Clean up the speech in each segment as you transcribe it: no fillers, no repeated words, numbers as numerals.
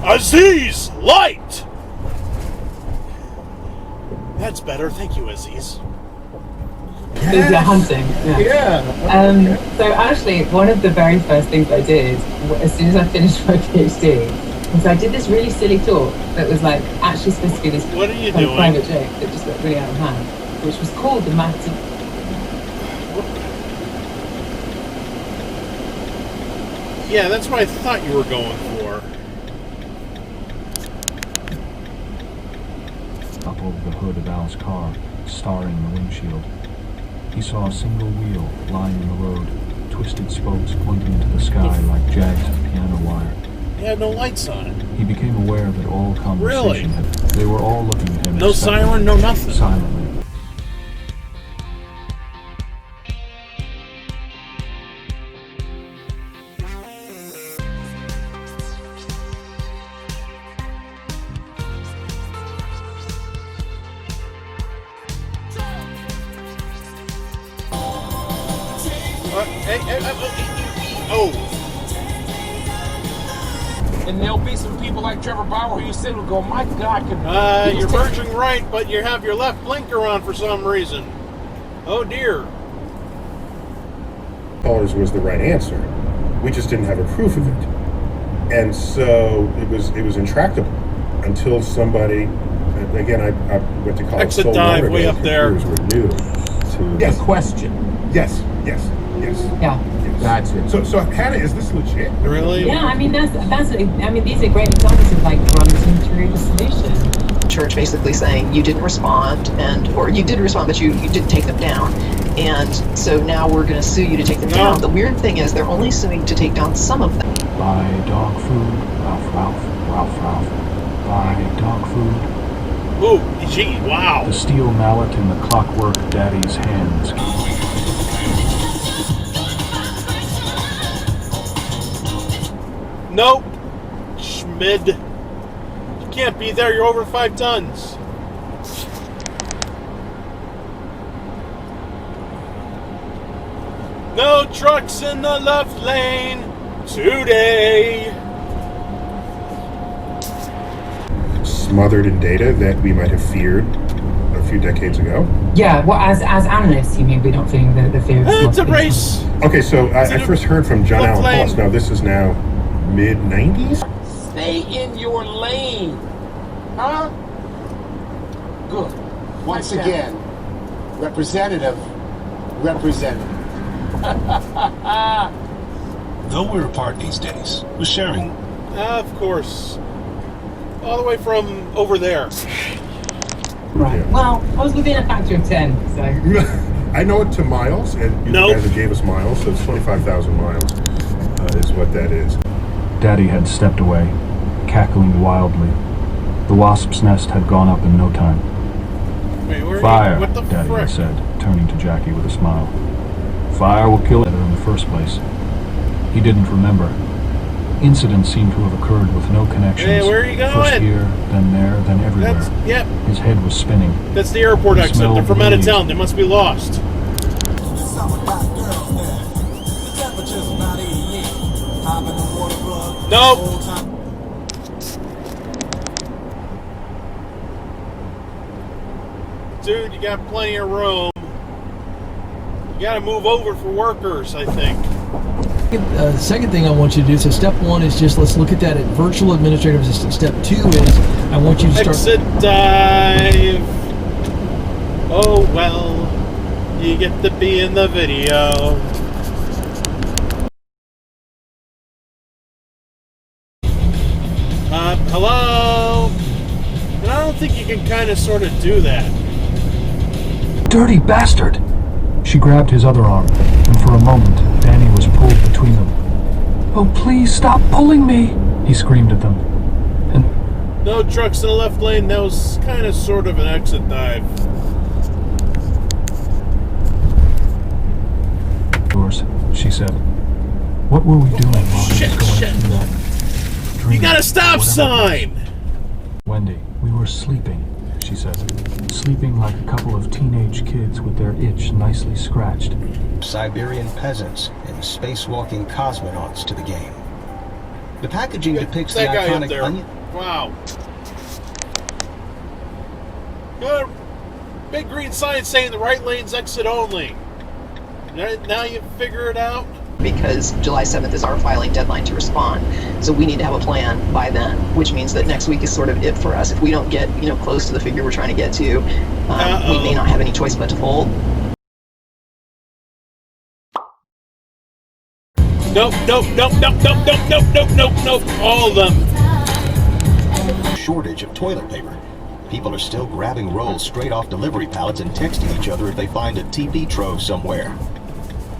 Aziz, light! That's better. Thank you, Aziz. Yeah, hunting. Yeah. So actually, one of the very first things I did, as soon as I finished my PhD, was I did this really silly talk that was like actually supposed to be this what are you doing? Private joke that just got really out of hand, which was called the maths. Yeah, that's what I thought you were going for. Up over the hood of Al's car, starring the windshield. He saw a single wheel lying in the road, twisted spokes pointing into the sky like jags of piano wire. It had no lights on it. He became aware that all conversation they were all looking at him. No siren, no nothing. Silently. And there'll be some people like Trevor Bauer who you said will go, my God, you're verging right, but you have your left blinker on for some reason. Oh dear. Dollars was the right answer. We just didn't have a proof of it. And so it was intractable until somebody, again, I went to college. Exit dive way up there. Were new to yes. Question. Yes. Yeah. That's it. So Hannah, is this legit? Really? Yeah, I mean that's I mean these are great examples of like running through the solution. Church basically saying you didn't respond or you did respond but you didn't take them down. And so now we're gonna sue you to take them down. The weird thing is they're only suing to take down some of them. Buy dog food, Ralph. Buy dog food. Ooh, gee, wow. The steel mallet in the clockwork daddy's hands. Nope. Schmid. You can't be there. You're over 5 tons. No trucks in the left lane today. Smothered in data that we might have feared a few decades ago. Yeah, well, as analysts, you mean we don't think the fear of It's a race. Okay, so I first heard from John Allen Post. Now this is now mid-90s? Stay in your lane. Huh? Good. Once again, representative. Though we're apart these days, we're sharing. Of course. All the way from over there. Right. Yeah. Well, I was within a factor of 10, so. I know it to miles, and you guys gave us miles, so it's 25,000 miles is what that is. Daddy had stepped away, cackling wildly. The wasp's nest had gone up in no time. Wait, where Fire, are you? What the Daddy frick? had said, turning to Jackie with a smile. Fire will kill it in the first place. He didn't remember. Incidents seemed to have occurred with no connections. Hey, where are you going? First here, then there, then everywhere. Yep. His head was spinning. That's the airport exit. They're from out of town. They must be lost. Nope. Dude, you got plenty of room. You gotta move over for workers, I think. The second thing I want you to do, so step 1 is just let's look at that at virtual administrative assistant. Step 2 is I want you to start... Exit dive. Oh, well, you get to be in the video. Hello? And I don't think you can kind of sort of do that. Dirty bastard! She grabbed his other arm, and for a moment, Danny was pulled between them. Oh, please stop pulling me! He screamed at them. And no trucks in the left lane. That was kind of sort of an exit dive. Yours, she said. What were we doing while he was going through that? You got a stop sign! Wendy, we were sleeping, she said. Sleeping like a couple of teenage kids with their itch nicely scratched. Siberian peasants and spacewalking cosmonauts to the game. The packaging depicts the that guy up iconic there. onion. Wow. Got a big green sign saying the right lane's exit only. Now you figure it out? Because July 7th is our filing deadline to respond. So we need to have a plan by then, which means that next week is sort of it for us. If we don't get, close to the figure we're trying to get to, we may not have any choice but to fold. Nope. All of them. Shortage of toilet paper. People are still grabbing rolls straight off delivery pallets and texting each other if they find a TP trove somewhere.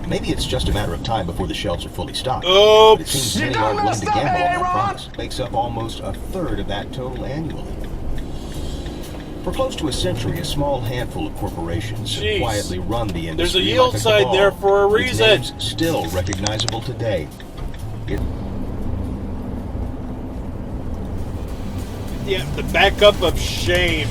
Maybe it's just a matter of time before the shelves are fully stocked. But it seems many aren't willing to gamble on that promise. Makes up almost a third of that total annually. For close to a century, a small handful of corporations have quietly run the industry. There's a yield like sign there for a Its reason. name's still recognizable today. Yeah, the backup of shame.